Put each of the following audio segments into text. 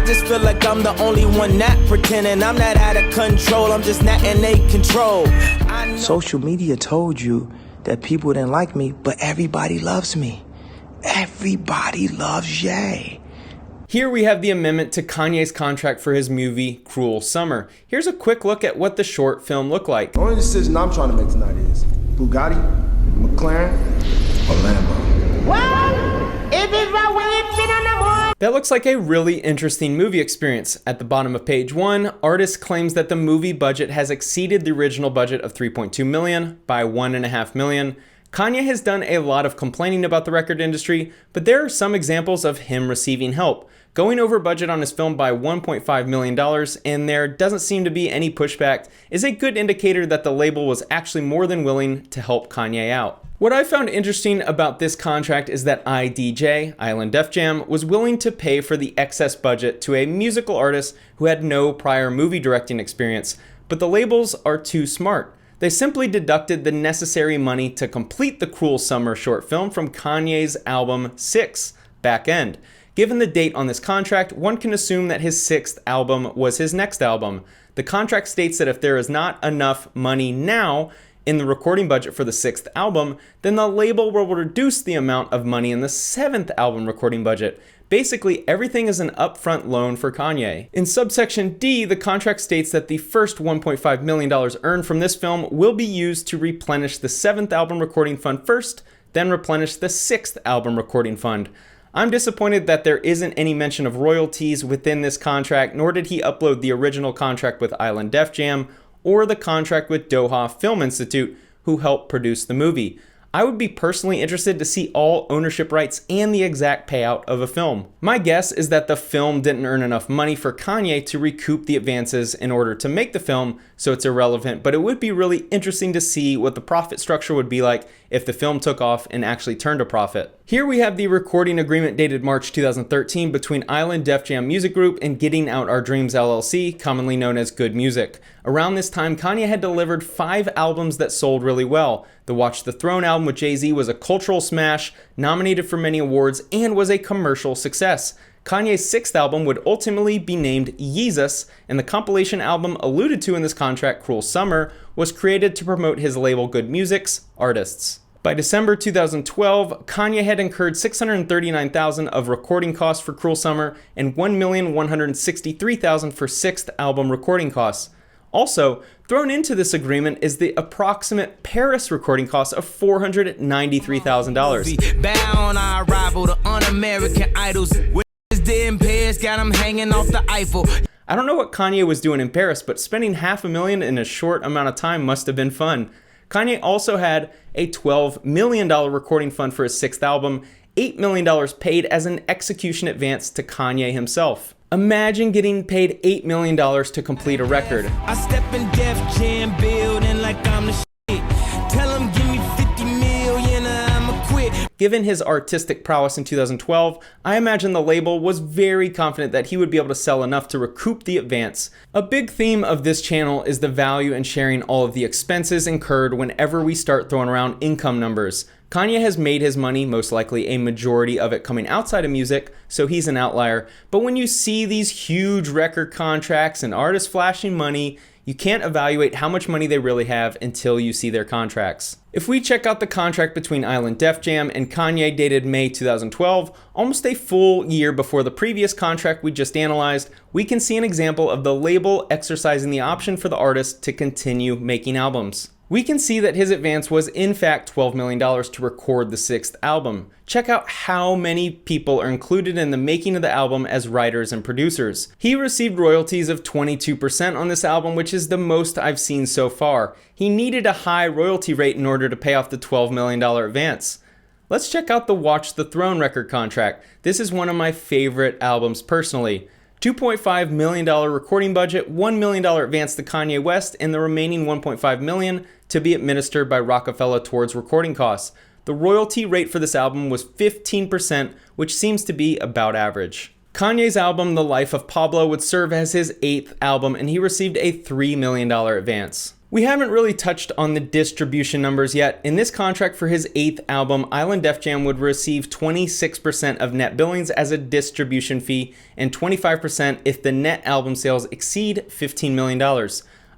just feel like I'm the only one not pretending. I'm not out of control, I'm just not in a control. Social media told you that people didn't like me, but everybody loves me. Everybody loves Ye. Here we have the amendment to Kanye's contract for his movie, Cruel Summer. Here's a quick look at what the short film looked like. The only decision I'm trying to make tonight is Bugatti, McLaren, or Lambo. Well, if it's right when you sit on the board. That looks like a really interesting movie experience. At the bottom of page 1, artist claims that the movie budget has exceeded the original budget of $3.2 million by $1.5 million. Kanye has done a lot of complaining about the record industry, but there are some examples of him receiving help. Going over budget on his film by $1.5 million, and there doesn't seem to be any pushback, is a good indicator that the label was actually more than willing to help Kanye out. What I found interesting about this contract is that IDJ, Island Def Jam, was willing to pay for the excess budget to a musical artist who had no prior movie directing experience, but the labels are too smart. They simply deducted the necessary money to complete the Cruel Summer short film from Kanye's album 6, Back End. Given the date on this contract, one can assume that his 6th album was his next album. The contract states that if there is not enough money now in the recording budget for the 6th album, then the label will reduce the amount of money in the 7th album recording budget. Basically, everything is an upfront loan for Kanye. In subsection D, the contract states that the first $1.5 million earned from this film will be used to replenish the 7th album recording fund first, then replenish the 6th album recording fund. I'm disappointed that there isn't any mention of royalties within this contract, nor did he upload the original contract with Island Def Jam or the contract with Doha Film Institute, who helped produce the movie. I would be personally interested to see all ownership rights and the exact payout of a film. My guess is that the film didn't earn enough money for Kanye to recoup the advances in order to make the film, so it's irrelevant, but it would be really interesting to see what the profit structure would be like if the film took off and actually turned a profit. Here we have the recording agreement dated March 2013 between Island Def Jam Music Group and Getting Out Our Dreams LLC, commonly known as Good Music. Around this time, Kanye had delivered 5 albums that sold really well. The Watch the Throne album with Jay-Z was a cultural smash, nominated for many awards, and was a commercial success. Kanye's 6th album would ultimately be named Yeezus, and the compilation album alluded to in this contract, Cruel Summer, was created to promote his label Good Music's artists. By December 2012, Kanye had incurred $639,000 of recording costs for Cruel Summer and $1,163,000 for 6th album recording costs. Also, thrown into this agreement is the approximate Paris recording cost of $493,000. Bound our rival to un-American idols. In Paris, got him hanging off the Eiffel. I don't know what Kanye was doing in Paris, but spending $500,000 in a short amount of time must have been fun. Kanye also had a $12 million recording fund for his 6th album, $8 million paid as an execution advance to Kanye himself. Imagine getting paid $8 million to complete a record. I step in Def Jam building like I'm the shit. Tell him give me 50 million or I'ma quit. Given his artistic prowess in 2012, I imagine the label was very confident that he would be able to sell enough to recoup the advance. A big theme of this channel is the value in sharing all of the expenses incurred whenever we start throwing around income numbers. Kanye has made his money, most likely a majority of it coming outside of music, so he's an outlier. But when you see these huge record contracts and artists flashing money, you can't evaluate how much money they really have until you see their contracts. If we check out the contract between Island Def Jam and Kanye dated May 2012, almost a full year before the previous contract we just analyzed, we can see an example of the label exercising the option for the artist to continue making albums. We can see that his advance was in fact $12 million to record the 6th album. Check out how many people are included in the making of the album as writers and producers. He received royalties of 22% on this album, which is the most I've seen so far. He needed a high royalty rate in order to pay off the $12 million advance. Let's check out the Watch the Throne record contract. This is one of my favorite albums personally. $2.5 million recording budget, $1 million advance to Kanye West, and the remaining $1.5 million to be administered by Roc-A-Fella towards recording costs. The royalty rate for this album was 15%, which seems to be about average. Kanye's album, The Life of Pablo, would serve as his 8th album, and he received a $3 million advance. We haven't really touched on the distribution numbers yet. In this contract for his 8th album, Island Def Jam would receive 26% of net billings as a distribution fee and 25% if the net album sales exceed $15 million.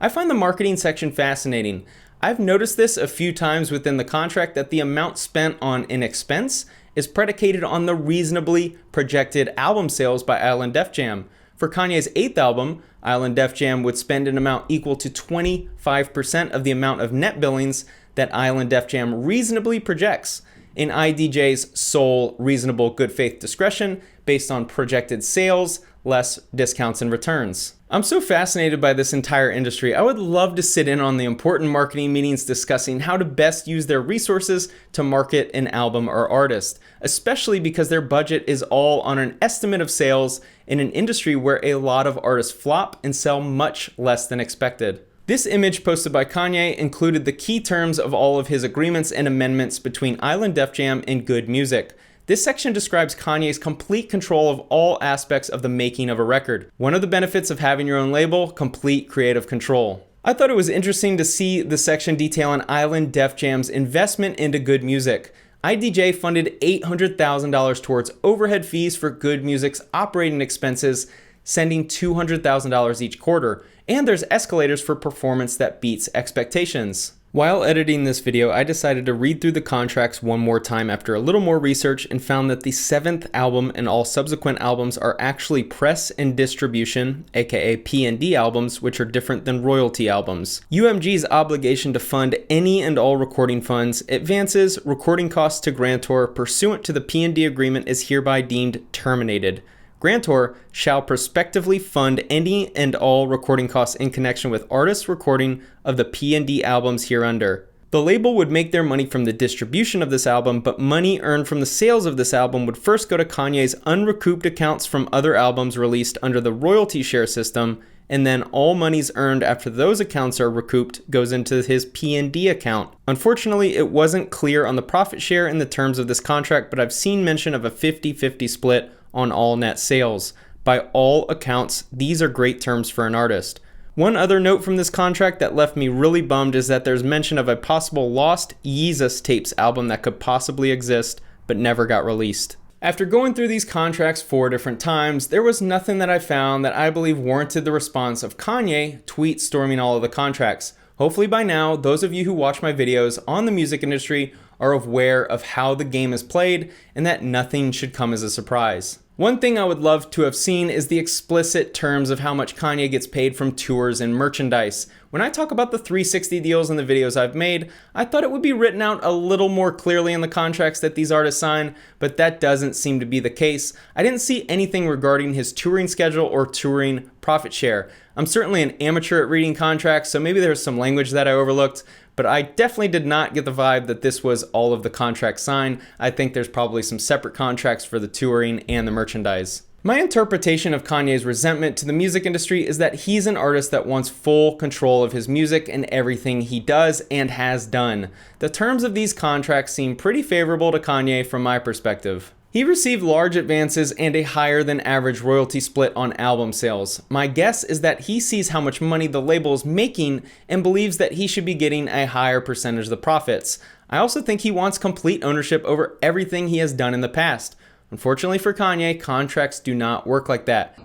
I find the marketing section fascinating. I've noticed this a few times within the contract that the amount spent on an expense is predicated on the reasonably projected album sales by Island Def Jam. For Kanye's 8th album, Island Def Jam would spend an amount equal to 25% of the amount of net billings that Island Def Jam reasonably projects in IDJ's sole reasonable good faith discretion based on projected sales, less discounts and returns. I'm so fascinated by this entire industry. I would love to sit in on the important marketing meetings discussing how to best use their resources to market an album or artist, especially because their budget is all on an estimate of sales in an industry where a lot of artists flop and sell much less than expected. This image posted by Kanye included the key terms of all of his agreements and amendments between Island Def Jam and Good Music. This section describes Kanye's complete control of all aspects of the making of a record. One of the benefits of having your own label, complete creative control. I thought it was interesting to see the section detailing Island Def Jam's investment into Good Music. IDJ funded $800,000 towards overhead fees for Good Music's operating expenses, sending $200,000 each quarter, and there's escalators for performance that beats expectations. While editing this video, I decided to read through the contracts one more time after a little more research and found that the 7th album and all subsequent albums are actually press and distribution, aka P&D albums, which are different than royalty albums. UMG's obligation to fund any and all recording funds, advances, recording costs to grantor pursuant to the P&D agreement is hereby deemed terminated. Grantor shall prospectively fund any and all recording costs in connection with artists' recording of the P&D albums hereunder. The label would make their money from the distribution of this album, but money earned from the sales of this album would first go to Kanye's unrecouped accounts from other albums released under the royalty share system, and then all monies earned after those accounts are recouped goes into his P&D account. Unfortunately, it wasn't clear on the profit share in the terms of this contract, but I've seen mention of a 50-50 split on all net sales. By all accounts, these are great terms for an artist. One other note from this contract that left me really bummed is that there's mention of a possible lost Yeezus Tapes album that could possibly exist, but never got released. After going through these contracts 4 different times, there was nothing that I found that I believe warranted the response of Kanye tweet storming all of the contracts. Hopefully by now, those of you who watch my videos on the music industry are aware of how the game is played and that nothing should come as a surprise. One thing I would love to have seen is the explicit terms of how much Kanye gets paid from tours and merchandise. When I talk about the 360 deals in the videos I've made, I thought it would be written out a little more clearly in the contracts that these artists sign, but that doesn't seem to be the case. I didn't see anything regarding his touring schedule or touring profit share. I'm certainly an amateur at reading contracts, so maybe there's some language that I overlooked, but I definitely did not get the vibe that this was all of the contracts signed. I think there's probably some separate contracts for the touring and the merchandise. My interpretation of Kanye's resentment to the music industry is that he's an artist that wants full control of his music and everything he does and has done. The terms of these contracts seem pretty favorable to Kanye from my perspective. He received large advances and a higher than average royalty split on album sales. My guess is that he sees how much money the label is making and believes that he should be getting a higher percentage of the profits. I also think he wants complete ownership over everything he has done in the past. Unfortunately for Kanye, contracts do not work like that.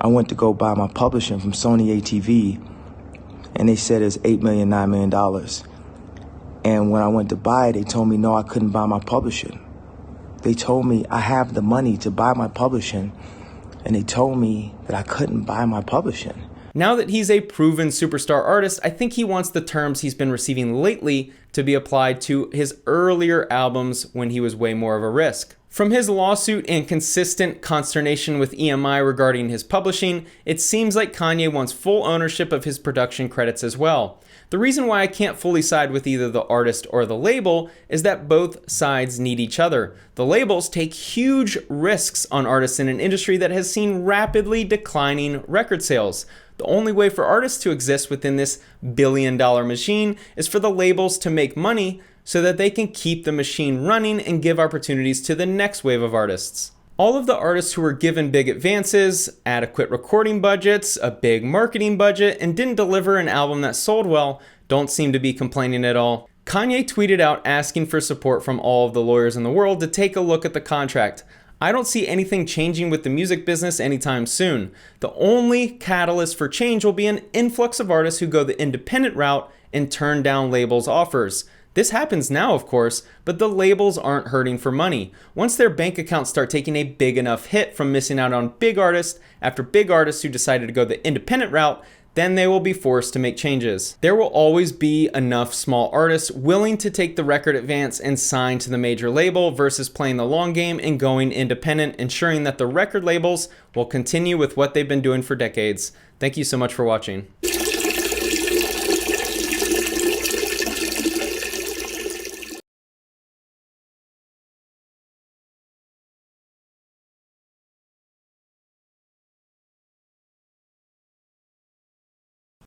I went to go buy my publishing from Sony ATV, and they said it's $8 million, $9 million. And when I went to buy it, they told me no, I couldn't buy my publishing. They told me I have the money to buy my publishing, and they told me that I couldn't buy my publishing. Now that he's a proven superstar artist, I think he wants the terms he's been receiving lately to be applied to his earlier albums when he was way more of a risk. From his lawsuit and consistent consternation with EMI regarding his publishing, it seems like Kanye wants full ownership of his production credits as well. The reason why I can't fully side with either the artist or the label is that both sides need each other. The labels take huge risks on artists in an industry that has seen rapidly declining record sales. The only way for artists to exist within this billion-dollar machine is for the labels to make money so that they can keep the machine running and give opportunities to the next wave of artists. All of the artists who were given big advances, adequate recording budgets, a big marketing budget, and didn't deliver an album that sold well don't seem to be complaining at all. Kanye tweeted out asking for support from all of the lawyers in the world to take a look at the contract. I don't see anything changing with the music business anytime soon. The only catalyst for change will be an influx of artists who go the independent route and turn down labels' offers. This happens now, of course, but the labels aren't hurting for money. Once their bank accounts start taking a big enough hit from missing out on big artists after big artists who decided to go the independent route, then they will be forced to make changes. There will always be enough small artists willing to take the record advance and sign to the major label versus playing the long game and going independent, ensuring that the record labels will continue with what they've been doing for decades. Thank you so much for watching.